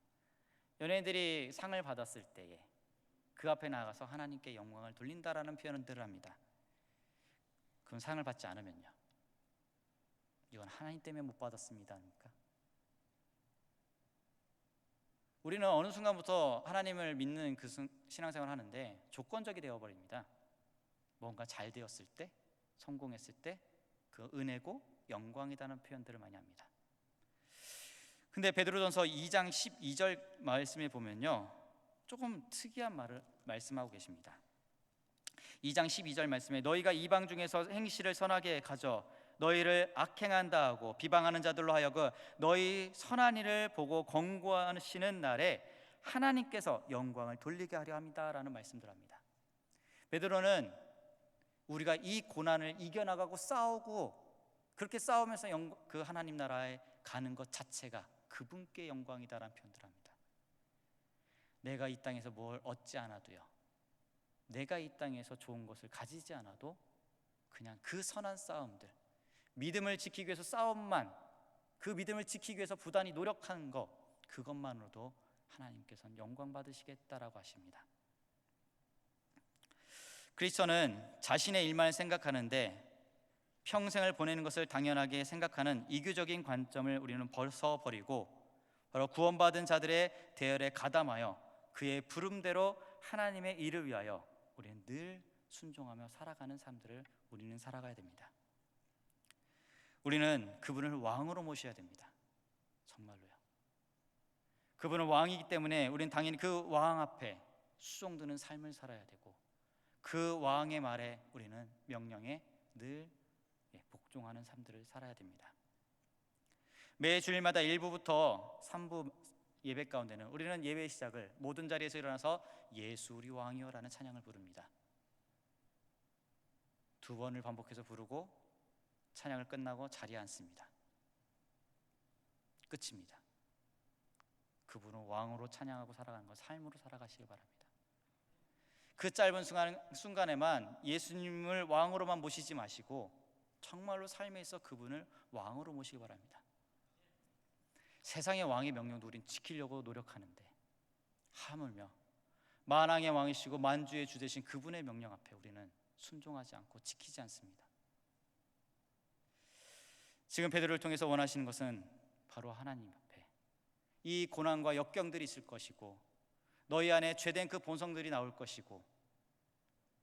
연예인들이 상을 받았을 때에 그 앞에 나가서 하나님께 영광을 돌린다라는 표현들을 합니다. 그럼 상을 받지 않으면요, 이건 하나님 때문에 못 받았습니다 합니까? 우리는 어느 순간부터 하나님을 믿는 그 신앙생활을 하는데 조건적이 되어버립니다. 뭔가 잘 되었을 때, 성공했을 때 그 은혜고 영광이라는 표현들을 많이 합니다. 근데 베드로전서 2장 12절 말씀에 보면요, 조금 특이한 말을 말씀하고 계십니다. 2장 12절 말씀에 너희가 이방 중에서 행실을 선하게 가져 너희를 악행한다 하고 비방하는 자들로 하여금 너희 선한 일을 보고 권고하시는 날에 하나님께서 영광을 돌리게 하려 합니다라는 말씀들 합니다. 베드로는 우리가 이 고난을 이겨나가고 싸우고 그렇게 싸우면서 그 하나님 나라에 가는 것 자체가 그분께 영광이다라는 표현들을 합니다. 내가 이 땅에서 뭘 얻지 않아도요, 내가 이 땅에서 좋은 것을 가지지 않아도 그냥 그 선한 싸움들, 믿음을 지키기 위해서 싸움만, 그 믿음을 지키기 위해서 부단히 노력하는 것, 그것만으로도 하나님께서는 영광 받으시겠다라고 하십니다. 크리스천은 자신의 일만 생각하는데 평생을 보내는 것을 당연하게 생각하는 이교적인 관점을 우리는 벗어버리고 바로 구원받은 자들의 대열에 가담하여 그의 부름대로 하나님의 일을 위하여 우리는 늘 순종하며 살아가는 삶들을 우리는 살아가야 됩니다. 우리는 그분을 왕으로 모셔야 됩니다. 정말로요. 그분은 왕이기 때문에 우리는 당연히 그 왕 앞에 수종드는 삶을 살아야 되고 그 왕의 말에 우리는 명령에 늘 복종하는 삶들을 살아야 됩니다. 매 주일마다 1부부터 3부 예배 가운데는 우리는 예배 시작을 모든 자리에서 일어나서 예수 우리 왕이여 라는 찬양을 부릅니다. 2번을 반복해서 부르고 찬양을 끝나고 자리에 앉습니다. 끝입니다. 그분은 왕으로 찬양하고 살아가는 것, 삶으로 살아가시기 바랍니다. 그 짧은 순간에만 예수님을 왕으로만 모시지 마시고 정말로 삶에 있어 그분을 왕으로 모시기 바랍니다. 세상의 왕의 명령도 우린 지키려고 노력하는데 하물며 만왕의 왕이시고 만주의 주 되신 그분의 명령 앞에 우리는 순종하지 않고 지키지 않습니다. 지금 베드로를 통해서 원하시는 것은 바로 하나님 앞에 이 고난과 역경들이 있을 것이고, 너희 안에 죄된 그 본성들이 나올 것이고,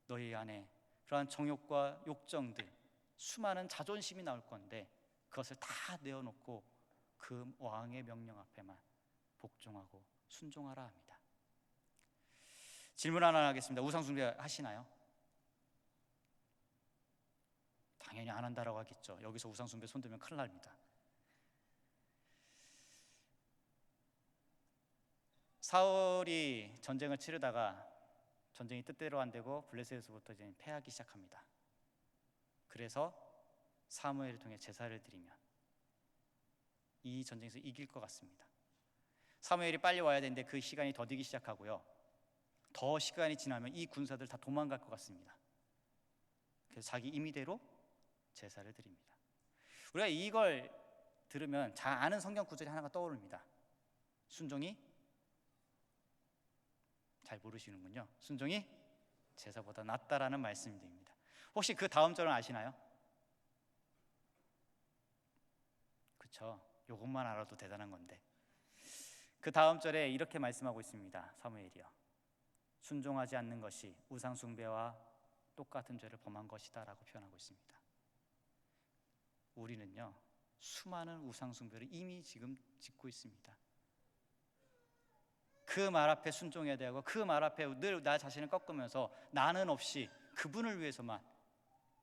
너희 안에 그러한 정욕과 욕정들, 수많은 자존심이 나올 건데, 그것을 다 내어놓고 그 왕의 명령 앞에만 복종하고 순종하라 합니다. 질문 하나 하겠습니다. 우상숭배 하시나요? 당연히 안 한다라고 하겠죠. 여기서 우상숭배 손들면 큰일 납니다. 사울이 전쟁을 치르다가 전쟁이 뜻대로 안 되고 블레셋에서부터 이제 패하기 시작합니다. 그래서 사무엘을 통해 제사를 드리면 이 전쟁에서 이길 것 같습니다. 사무엘이 빨리 와야 되는데 그 시간이 더디기 시작하고요, 더 시간이 지나면 이 군사들 다 도망갈 것 같습니다. 그래서 자기 임의대로 제사를 드립니다. 우리가 이걸 들으면 잘 아는 성경 구절이 하나가 떠오릅니다. 순종이, 잘 모르시는군요. 순종이 제사보다 낫다라는 말씀입니다. 혹시 그 다음 절은 아시나요? 그렇죠. 요것만 알아도 대단한 건데, 그 다음 절에 이렇게 말씀하고 있습니다. 사무엘이요, 순종하지 않는 것이 우상 숭배와 똑같은 죄를 범한 것이다 라고 표현하고 있습니다. 우리는요, 수많은 우상 숭배를 이미 지금 짓고 있습니다. 그 말 앞에 순종해야 되고, 그 말 앞에 늘 나 자신을 꺾으면서 나는 없이 그분을 위해서만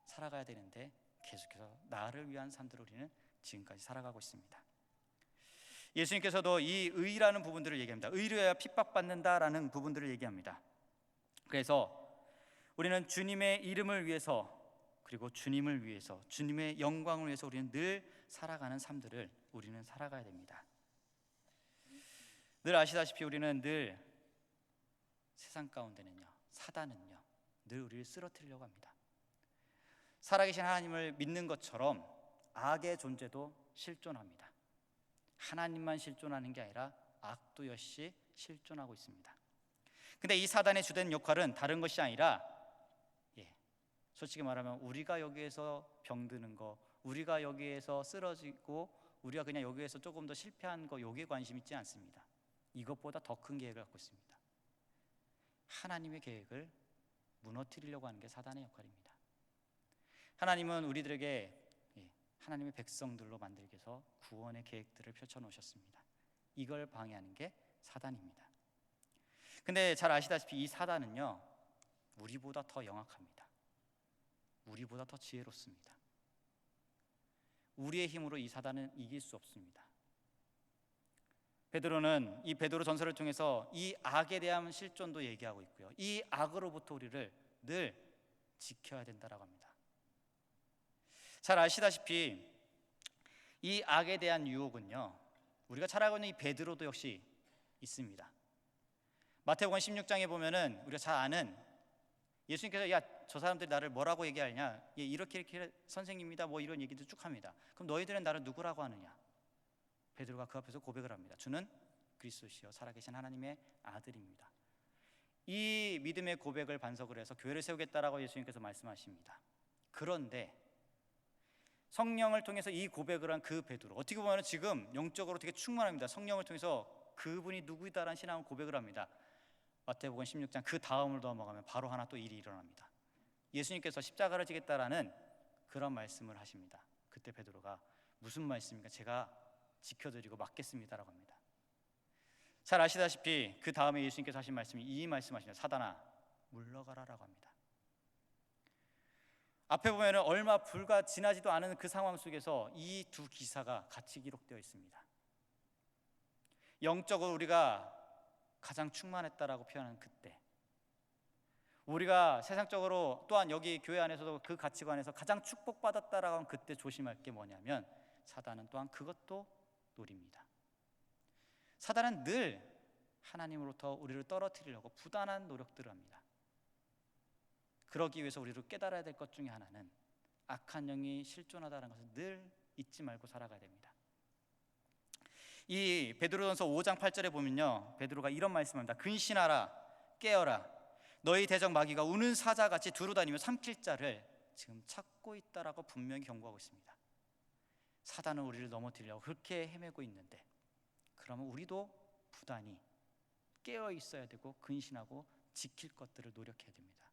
살아가야 되는데, 계속해서 나를 위한 삶들을 우리는 지금까지 살아가고 있습니다. 예수님께서도 이 의라는 부분들을 얘기합니다. 의로해야 핍박받는다라는 부분들을 얘기합니다. 그래서 우리는 주님의 이름을 위해서, 그리고 주님을 위해서, 주님의 영광을 위해서 우리는 늘 살아가는 삶들을 우리는 살아가야 됩니다. 늘 아시다시피 우리는 늘 세상 가운데는요, 사단은요, 늘 우리를 쓰러뜨리려고 합니다. 살아계신 하나님을 믿는 것처럼 악의 존재도 실존합니다. 하나님만 실존하는 게 아니라 악도 역시 실존하고 있습니다. 근데 이 사단의 주된 역할은 다른 것이 아니라, 솔직히 말하면 우리가 여기에서 병드는 거, 우리가 여기에서 쓰러지고, 우리가 그냥 여기에서 조금 더 실패한 거, 여기에 관심 있지 않습니다. 이것보다 더 큰 계획을 갖고 있습니다. 하나님의 계획을 무너뜨리려고 하는 게 사단의 역할입니다. 하나님은 우리들에게 하나님의 백성들로 만들기 위해서 구원의 계획들을 펼쳐놓으셨습니다. 이걸 방해하는 게 사단입니다. 근데 잘 아시다시피 이 사단은요, 우리보다 더 영악합니다. 우리보다 더 지혜롭습니다. 우리의 힘으로 이 사단은 이길 수 없습니다. 베드로는 이 베드로 전설을 통해서 이 악에 대한 실존도 얘기하고 있고요, 이 악으로부터 우리를 늘 지켜야 된다라고 합니다. 잘 아시다시피 이 악에 대한 유혹은요, 우리가 잘 알고 있는 이 베드로도 역시 있습니다. 마태복음 16장에 보면은 우리가 잘 아는, 예수님께서 야, 저 사람들이 나를 뭐라고 얘기하냐, 이렇게 선생님이다 뭐 이런 얘기도 쭉 합니다. 그럼 너희들은 나를 누구라고 하느냐? 베드로가 그 앞에서 고백을 합니다. 주는 그리스도시요 살아계신 하나님의 아들입니다. 이 믿음의 고백을 반석을 해서 교회를 세우겠다라고 예수님께서 말씀하십니다. 그런데 성령을 통해서 이 고백을 한 그 베드로, 어떻게 보면 지금 영적으로 되게 충만합니다. 성령을 통해서 그분이 누구이다라는 신앙을 고백을 합니다. 마태복음 16장 그 다음을 넘어가면 바로 하나 또 일이 일어납니다. 예수님께서 십자가를 지겠다라는 그런 말씀을 하십니다. 그때 베드로가 무슨 말씀입니까? 제가 지켜드리고 맡겠습니다라고 합니다. 잘 아시다시피 그 다음에 예수님께서 하신 말씀이 이 말씀하십니다. 사단아 물러가라라고 합니다. 앞에 보면은 얼마 불과 지나지도 않은 그 상황 속에서 이 두 기사가 같이 기록되어 있습니다. 영적으로 우리가 가장 충만했다라고 표현하는 그때, 우리가 세상적으로 또한 여기 교회 안에서도 그 가치관에서 가장 축복받았다라고 하는 그때 조심할 게 뭐냐면, 사단은 또한 그것도 노립니다. 사단은 늘 하나님으로부터 우리를 떨어뜨리려고 부단한 노력들을 합니다. 그러기 위해서 우리를 깨달아야 될 것 중에 하나는 악한 영이 실존하다는 것을 늘 잊지 말고 살아가야 됩니다. 이 베드로전서 5장 8절에 보면요, 베드로가 이런 말씀합니다. 근신하라, 깨어라. 너희 대적 마귀가 우는 사자같이 두루다니며 삼킬 자를 지금 찾고 있다라고 분명히 경고하고 있습니다. 사단은 우리를 넘어뜨리려고 그렇게 헤매고 있는데, 그러면 우리도 부단히 깨어 있어야 되고 근신하고 지킬 것들을 노력해야 됩니다.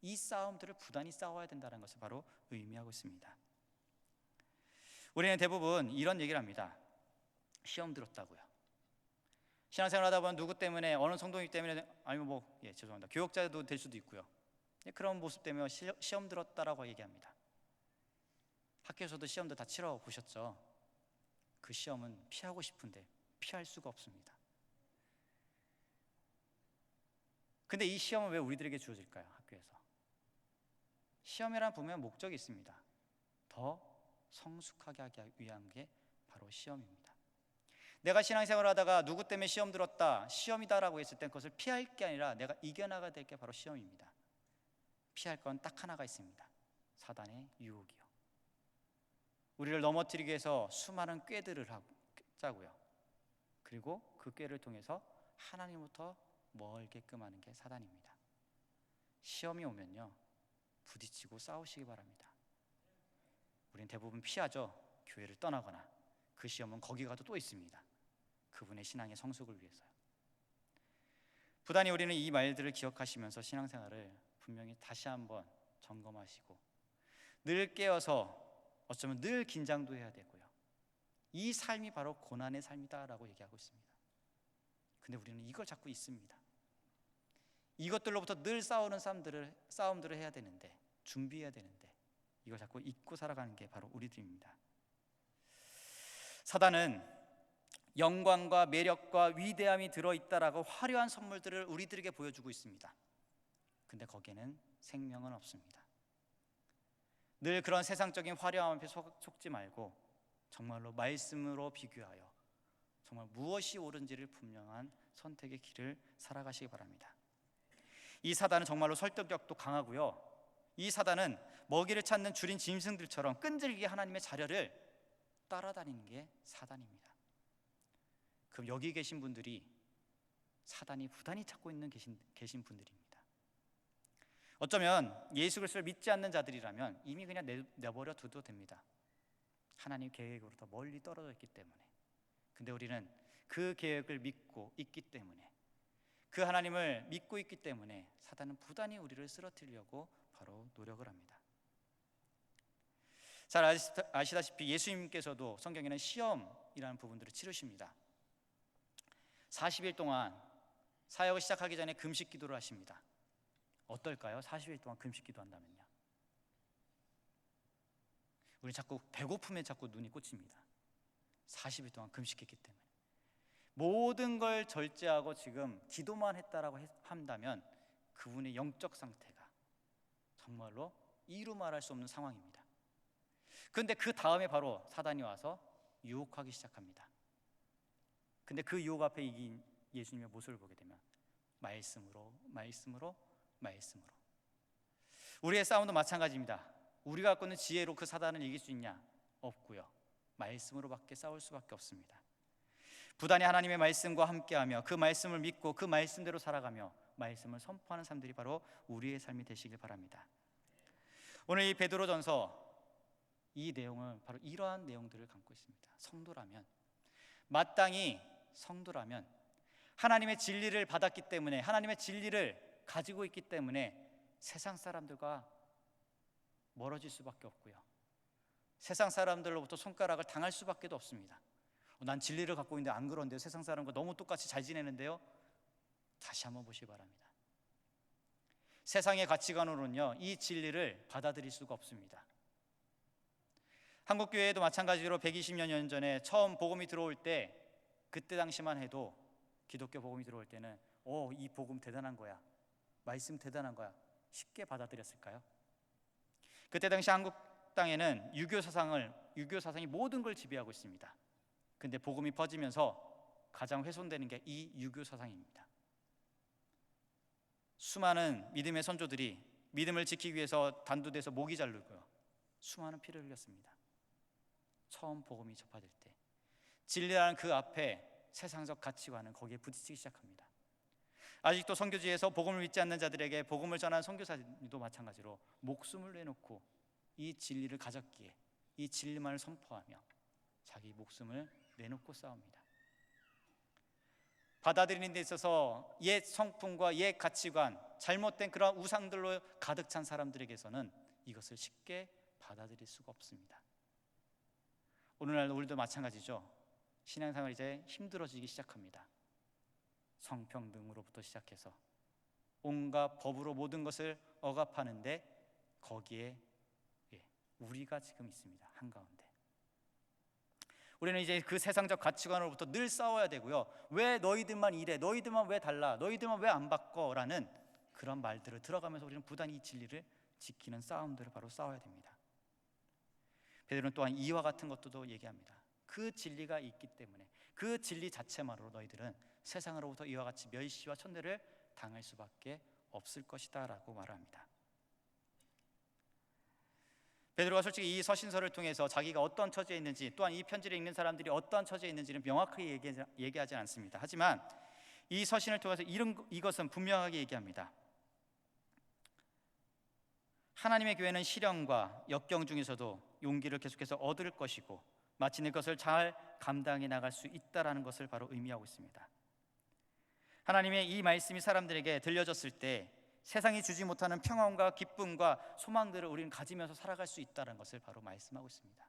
이 싸움들을 부단히 싸워야 된다는 것을 바로 의미하고 있습니다. 우리는 대부분 이런 얘기를 합니다. 시험 들었다고요. 신앙생활 하다 보면 누구 때문에, 어느 성도님 때문에, 아니면 죄송합니다, 교역자도 될 수도 있고요. 그런 모습 때문에 시험 들었다라고 얘기합니다. 학교에서도 시험도 다 치러 보셨죠? 그 시험은 피하고 싶은데 피할 수가 없습니다. 근데 이 시험은 왜 우리들에게 주어질까요? 학교에서 시험이란 분명 목적이 있습니다. 더 성숙하게 하기 위한 게 바로 시험입니다. 내가 신앙생활을 하다가 누구 때문에 시험 들었다, 시험이다라고 했을 땐 그것을 피할 게 아니라 내가 이겨나가야 될 게 바로 시험입니다. 피할 건 딱 하나가 있습니다. 사단의 유혹이요. 우리를 넘어뜨리기 위해서 수많은 꾀들을 짜고요. 그리고 그 꾀를 통해서 하나님부터 멀게끔 하는 게 사단입니다. 시험이 오면요, 부딪히고 싸우시기 바랍니다. 우린 대부분 피하죠. 교회를 떠나거나 그 시험은 거기 가도 또 있습니다. 그분의 신앙의 성숙을 위해서요. 부단히 우리는 이 말들을 기억하시면서 신앙생활을 분명히 다시 한번 점검하시고, 늘 깨어서 어쩌면 늘 긴장도 해야 되고요. 이 삶이 바로 고난의 삶이다라고 얘기하고 있습니다. 근데 우리는 이걸 자꾸 잊습니다. 이것들로부터 늘 싸움들을 해야 되는데, 준비해야 되는데, 이걸 자꾸 잊고 살아가는 게 바로 우리들입니다. 사단은 영광과 매력과 위대함이 들어있다라고 화려한 선물들을 우리들에게 보여주고 있습니다. 근데 거기에는 생명은 없습니다. 늘 그런 세상적인 화려함 앞에 속지 말고 정말로 말씀으로 비교하여 정말 무엇이 옳은지를 분명한 선택의 길을 살아가시기 바랍니다. 이 사단은 정말로 설득력도 강하고요, 이 사단은 먹이를 찾는 줄인 짐승들처럼 끈질기게 하나님의 자녀를 따라다니는 게 사단입니다. 그럼 여기 계신 분들이 사단이 부단히 찾고 있는 계신 분들입니다. 어쩌면 예수 그리스도를 믿지 않는 자들이라면 이미 그냥 내버려 둬도 됩니다. 하나님 계획으로 더 멀리 떨어져 있기 때문에. 근데 우리는 그 계획을 믿고 있기 때문에, 그 하나님을 믿고 있기 때문에 사단은 부단히 우리를 쓰러뜨리려고 바로 노력을 합니다. 잘 아시다시피 예수님께서도 성경에는 시험이라는 부분들을 치르십니다. 40일 동안 사역을 시작하기 전에 금식 기도를 하십니다. 어떨까요? 40일 동안 금식 기도한다면요. 우리 자꾸 배고픔에 자꾸 눈이 꽂힙니다. 40일 동안 금식했기 때문에. 모든 걸 절제하고 지금 기도만 했다라고 한다면 그분의 영적 상태가 정말로 이루 말할 수 없는 상황입니다. 그런데 그 다음에 바로 사단이 와서 유혹하기 시작합니다. 근데 그 유혹 앞에 이긴 예수님의 모습을 보게 되면 말씀으로 우리의 싸움도 마찬가지입니다. 우리가 갖고 있는 지혜로 그 사단을 이길 수 있냐? 없고요. 말씀으로밖에 싸울 수밖에 없습니다. 부단히 하나님의 말씀과 함께하며 그 말씀을 믿고 그 말씀대로 살아가며 말씀을 선포하는 사람들이 바로 우리의 삶이 되시길 바랍니다. 오늘 이 베드로전서, 이 내용은 바로 이러한 내용들을 담고 있습니다. 성도라면, 마땅히 성도라면 하나님의 진리를 받았기 때문에, 하나님의 진리를 가지고 있기 때문에 세상 사람들과 멀어질 수밖에 없고요, 세상 사람들로부터 손가락을 당할 수밖에 없습니다. 난 진리를 갖고 있는데 안 그런데요, 세상 사람과 너무 똑같이 잘 지내는데요. 다시 한번 보시기 바랍니다. 세상의 가치관으로는요, 이 진리를 받아들일 수가 없습니다. 한국교회에도 마찬가지로 120년 전에 처음 복음이 들어올 때, 그때 당시만 해도 기독교 복음이 들어올 때는 이 복음 대단한 거야, 말씀 대단한 거야, 쉽게 받아들였을까요? 그때 당시 한국 땅에는 유교 사상이 모든 걸 지배하고 있습니다. 근데 복음이 퍼지면서 가장 훼손되는 게 이 유교 사상입니다. 수많은 믿음의 선조들이 믿음을 지키기 위해서 단두대에서 목이 자르고요, 수많은 피를 흘렸습니다. 처음 복음이 접해질 때 진리라는 그 앞에 세상적 가치관은 거기에 부딪히기 시작합니다. 아직도 선교지에서 복음을 믿지 않는 자들에게 복음을 전하는 선교사님도 마찬가지로 목숨을 내놓고 이 진리를 가졌기에 이 진리만을 선포하며 자기 목숨을 내놓고 싸웁니다. 받아들이는 데 있어서 옛 성품과 옛 가치관, 잘못된 그런 우상들로 가득 찬 사람들에게서는 이것을 쉽게 받아들일 수가 없습니다. 오늘날 우리도 마찬가지죠. 신앙생활이 이제 힘들어지기 시작합니다. 성평등으로부터 시작해서 온갖 법으로 모든 것을 억압하는데 거기에 우리가 지금 있습니다. 한가운데 우리는 이제 그 세상적 가치관으로부터 늘 싸워야 되고요. 왜 너희들만 이래? 너희들만 왜 달라? 너희들만 왜 안 바꿔? 라는 그런 말들을 들어가면서 우리는 부단히 이 진리를 지키는 싸움들을 바로 싸워야 됩니다. 베드로는 또한 이와 같은 것도 얘기합니다. 그 진리가 있기 때문에 그 진리 자체만으로 너희들은 세상으로부터 이와 같이 멸시와 천대를 당할 수밖에 없을 것이다 라고 말합니다. 베드로가 솔직히 이 서신서를 통해서 자기가 어떤 처지에 있는지, 또한 이 편지를 읽는 사람들이 어떠한 처지에 있는지는 명확하게 얘기하지 않습니다. 하지만 이 서신을 통해서 이것은 분명하게 얘기합니다. 하나님의 교회는 시련과 역경 중에서도 용기를 계속해서 얻을 것이고 마침내 그것을 잘 감당해 나갈 수 있다라는 것을 바로 의미하고 있습니다. 하나님의 이 말씀이 사람들에게 들려졌을 때 세상이 주지 못하는 평안과 기쁨과 소망들을 우리는 가지면서 살아갈 수 있다는 것을 바로 말씀하고 있습니다.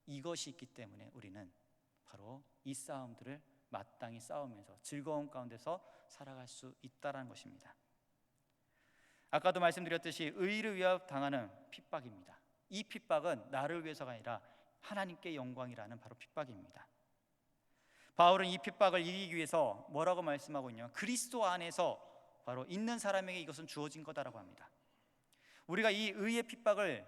이것이 있기 때문에 우리는 바로 이 싸움들을 마땅히 싸우면서 즐거운 가운데서 살아갈 수 있다는 것입니다. 아까도 말씀드렸듯이 의를 위하여 당하는 핍박입니다. 이 핍박은 나를 위해서가 아니라 하나님께 영광이라는 바로 핍박입니다. 바울은 이 핍박을 이기기 위해서 뭐라고 말씀하고 있냐면 그리스도 안에서 바로 있는 사람에게 이것은 주어진 거다라고 합니다. 우리가 이 의의 핍박을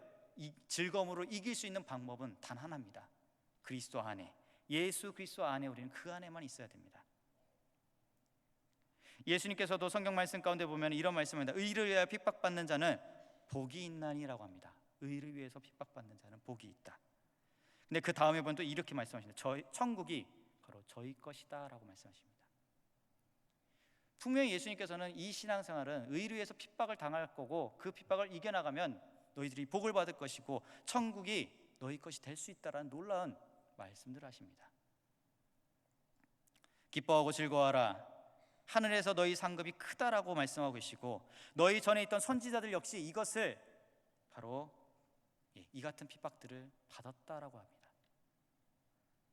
즐거움으로 이길 수 있는 방법은 단 하나입니다. 그리스도 안에, 예수 그리스도 안에 우리는 그 안에만 있어야 됩니다. 예수님께서도 성경 말씀 가운데 보면 이런 말씀입니다. 의를 위하여 핍박받는 자는 복이 있나니라고 합니다. 의를 위해서 핍박받는 자는 복이 있다. 근데 그 다음에 보면 또 이렇게 말씀하십니다. 천국이 바로 저희 것이다 라고 말씀하십니다. 분명히 예수님께서는 이 신앙생활은 의를 위해서 핍박을 당할 거고 그 핍박을 이겨나가면 너희들이 복을 받을 것이고 천국이 너희 것이 될 수 있다라는 놀라운 말씀들을 하십니다. 기뻐하고 즐거워하라. 하늘에서 너희 상급이 크다라고 말씀하고 계시고 너희 전에 있던 선지자들 역시 이것을 바로 이 같은 핍박들을 받았다라고 합니다.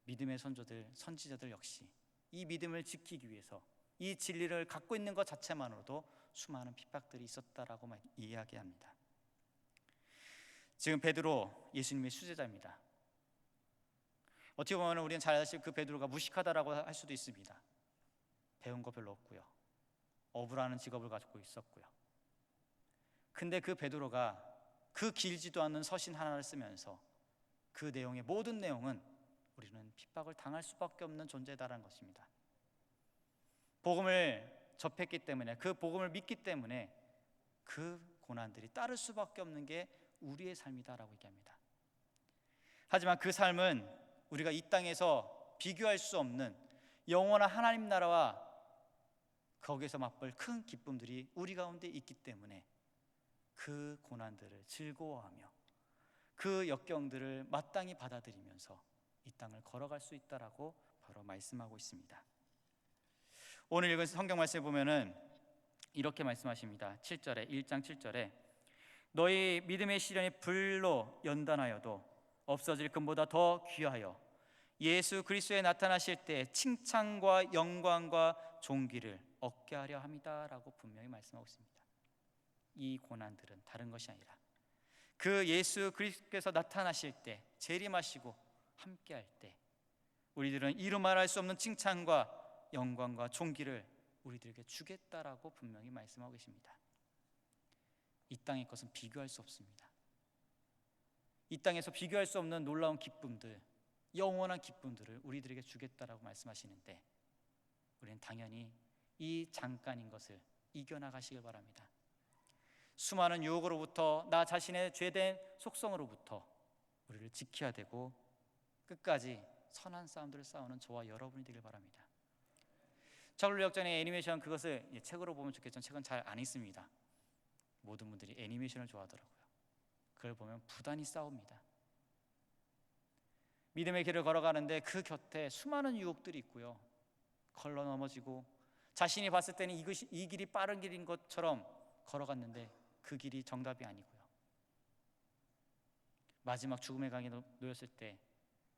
믿음의 선지자들 역시 이 믿음을 지키기 위해서 이 진리를 갖고 있는 것 자체만으로도 수많은 핍박들이 있었다라고 이야기합니다. 지금 베드로 예수님의 수제자입니다. 어떻게 보면 우리는 잘 아시고 그 베드로가 무식하다라고 할 수도 있습니다. 배운 거 별로 없고요. 어부라는 직업을 가지고 있었고요. 근데 그 베드로가 그 길지도 않은 서신 하나를 쓰면서 그 내용의 모든 내용은 우리는 핍박을 당할 수밖에 없는 존재다라는 것입니다. 복음을 접했기 때문에 그 복음을 믿기 때문에 그 고난들이 따를 수밖에 없는 게 우리의 삶이다라고 얘기합니다. 하지만 그 삶은 우리가 이 땅에서 비교할 수 없는 영원한 하나님 나라와 거기에서 맛볼 큰 기쁨들이 우리 가운데 있기 때문에 그 고난들을 즐거워하며 그 역경들을 마땅히 받아들이면서 이 땅을 걸어갈 수 있다라고 바로 말씀하고 있습니다. 오늘 읽은 성경 말씀에 보면은 이렇게 말씀하십니다. 7절에 1장 7절에 너희 믿음의 시련이 불로 연단하여도 없어질 금보다 더 귀하여 예수 그리스도에 나타나실 때 칭찬과 영광과 존귀를 얻게 하려 함이다라고 분명히 말씀하고 있습니다. 이 고난들은 다른 것이 아니라 그 예수 그리스도께서 나타나실 때 재림하시고 함께할 때 우리들은 이루 말할 수 없는 칭찬과 영광과 존귀를 우리들에게 주겠다라고 분명히 말씀하고 계십니다. 이 땅의 것은 비교할 수 없습니다. 이 땅에서 비교할 수 없는 놀라운 기쁨들, 영원한 기쁨들을 우리들에게 주겠다라고 말씀하시는데 우리는 당연히 이 잠깐인 것을 이겨나가시길 바랍니다. 수많은 유혹으로부터 나 자신의 죄된 속성으로부터 우리를 지켜야 되고 끝까지 선한 싸움들을 싸우는 저와 여러분이 되길 바랍니다. 찰리 역전의 애니메이션, 그것을 책으로 보면 좋겠지만 책은 잘 안 읽습니다. 모든 분들이 애니메이션을 좋아하더라고요. 그걸 보면 부단히 싸웁니다. 믿음의 길을 걸어가는데 그 곁에 수많은 유혹들이 있고요, 걸러 넘어지고 자신이 봤을 때는 이 길이 빠른 길인 것처럼 걸어갔는데 그 길이 정답이 아니고요, 마지막 죽음의 강에 놓였을 때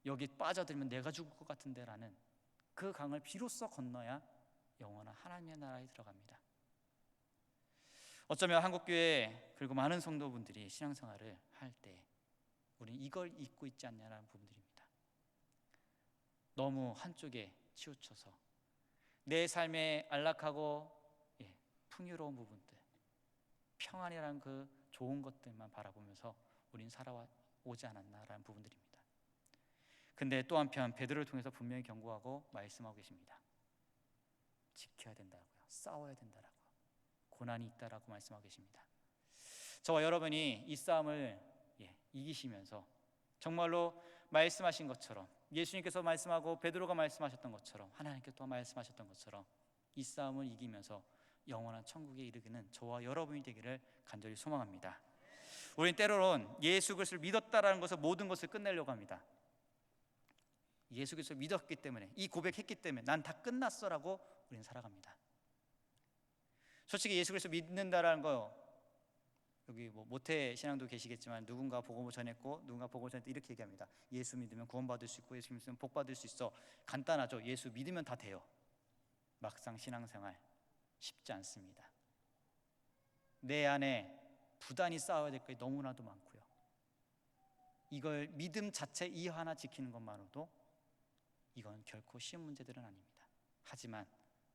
여기 빠져들면 내가 죽을 것 같은데 라는 그 강을 비로소 건너야 영원한 하나님의 나라에 들어갑니다. 어쩌면 한국교회 그리고 많은 성도분들이 신앙생활을 할 때 우리는 이걸 잊고 있지 않냐라는 부분들입니다. 너무 한쪽에 치우쳐서 내 삶의 안락하고 풍요로운 부분들, 평안이라는 그 좋은 것들만 바라보면서 우린 살아오지 않았나라는 부분들입니다. 근데 또 한편 베드로를 통해서 분명히 경고하고 말씀하고 계십니다. 지켜야 된다고요, 싸워야 된다라고요, 고난이 있다라고 말씀하고 계십니다. 저와 여러분이 이 싸움을 이기시면서 정말로 말씀하신 것처럼, 예수님께서 말씀하고 베드로가 말씀하셨던 것처럼, 하나님께서 또 말씀하셨던 것처럼 이 싸움을 이기면서 영원한 천국에 이르기는 저와 여러분이 되기를 간절히 소망합니다. 우리는 때로는 예수 그리스도를 믿었다라는 것을 모든 것을 끝내려고 합니다. 예수 그리스도를 믿었기 때문에, 이 고백했기 때문에 난 다 끝났어라고 우리는 살아갑니다. 솔직히 예수 그리스도 믿는다라는 거, 여기 모태 신앙도 계시겠지만 누군가 복음을 전했고 누군가 복음을 전했다 이렇게 얘기합니다. 예수 믿으면 구원받을 수 있고 예수 믿으면 복받을 수 있어. 간단하죠. 예수 믿으면 다 돼요. 막상 신앙생활 쉽지 않습니다. 내 안에 부단히 싸워야 될 것이 너무나도 많고요, 이걸 믿음 자체 이 하나 지키는 것만으로도 이건 결코 쉬운 문제들은 아닙니다. 하지만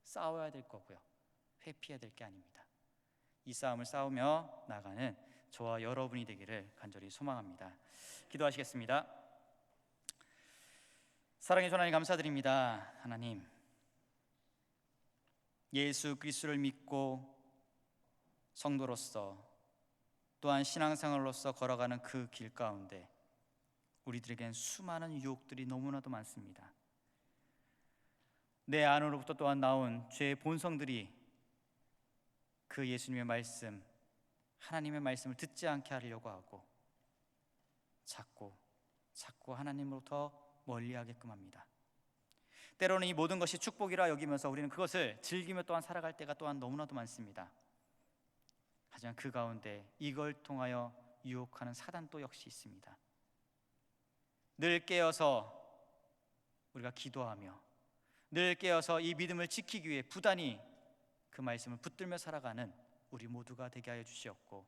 싸워야 될 거고요, 회피해야 될 게 아닙니다. 이 싸움을 싸우며 나가는 저와 여러분이 되기를 간절히 소망합니다. 기도하시겠습니다. 사랑의 하나님, 감사드립니다. 하나님, 예수 그리스도를 믿고 성도로서 또한 신앙생활로서 걸어가는 그 길 가운데 우리들에겐 수많은 유혹들이 너무나도 많습니다. 내 안으로부터 또한 나온 죄의 본성들이 그 예수님의 말씀, 하나님의 말씀을 듣지 않게 하려고 하고 자꾸 하나님으로부터 멀리하게끔 합니다. 때로는 이 모든 것이 축복이라 여기면서 우리는 그것을 즐기며 또한 살아갈 때가 또한 너무나도 많습니다. 하지만 그 가운데 이걸 통하여 유혹하는 사단도 역시 있습니다. 늘 깨어서 우리가 기도하며 늘 깨어서 이 믿음을 지키기 위해 부단히 그 말씀을 붙들며 살아가는 우리 모두가 되게 하여 주시옵고,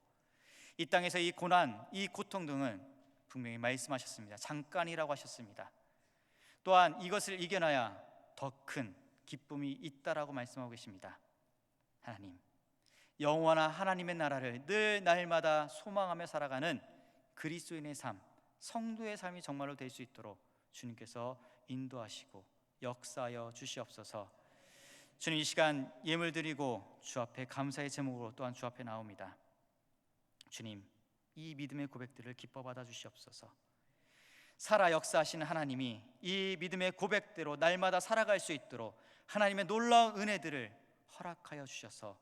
이 땅에서 이 고난, 이 고통 등은 분명히 말씀하셨습니다. 잠깐이라고 하셨습니다. 또한 이것을 이겨나야 더 큰 기쁨이 있다라고 말씀하고 계십니다. 하나님, 영원한 하나님의 나라를 늘 날마다 소망하며 살아가는 그리스도인의 삶, 성도의 삶이 정말로 될 수 있도록 주님께서 인도하시고 역사하여 주시옵소서. 주님, 이 시간 예물 드리고 주 앞에 감사의 제목으로 또한 주 앞에 나옵니다. 주님, 이 믿음의 고백들을 기뻐 받아 주시옵소서. 살아 역사하시는 하나님이 이 믿음의 고백대로 날마다 살아갈 수 있도록 하나님의 놀라운 은혜들을 허락하여 주셔서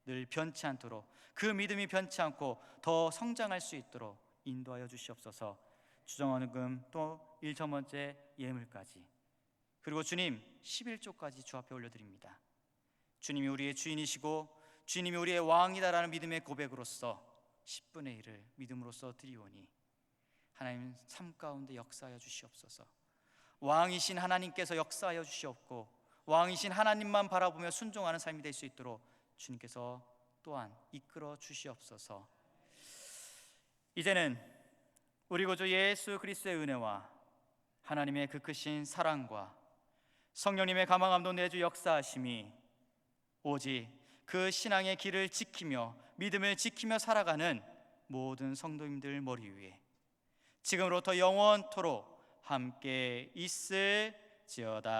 늘 변치 않도록, 그 믿음이 변치 않고 더 성장할 수 있도록 인도하여 주시옵소서. 주정원금 또 1,000번째 예물까지, 그리고 주님 11조까지 주 앞에 올려드립니다. 주님이 우리의 주인이시고 주님이 우리의 왕이다라는 믿음의 고백으로서 10분의 1을 믿음으로써 드리오니 하나님 삶 가운데 역사하여 주시옵소서. 왕이신 하나님께서 역사하여 주시옵고 왕이신 하나님만 바라보며 순종하는 삶이 될 수 있도록 주님께서 또한 이끌어 주시옵소서. 이제는 우리 구주 예수 그리스도의 은혜와 하나님의 그 크신 사랑과 성령님의 감화감동 내주 역사하심이 오직 그 신앙의 길을 지키며 믿음을 지키며 살아가는 모든 성도님들 머리 위에 지금으로부터 영원토록 함께 있을지어다.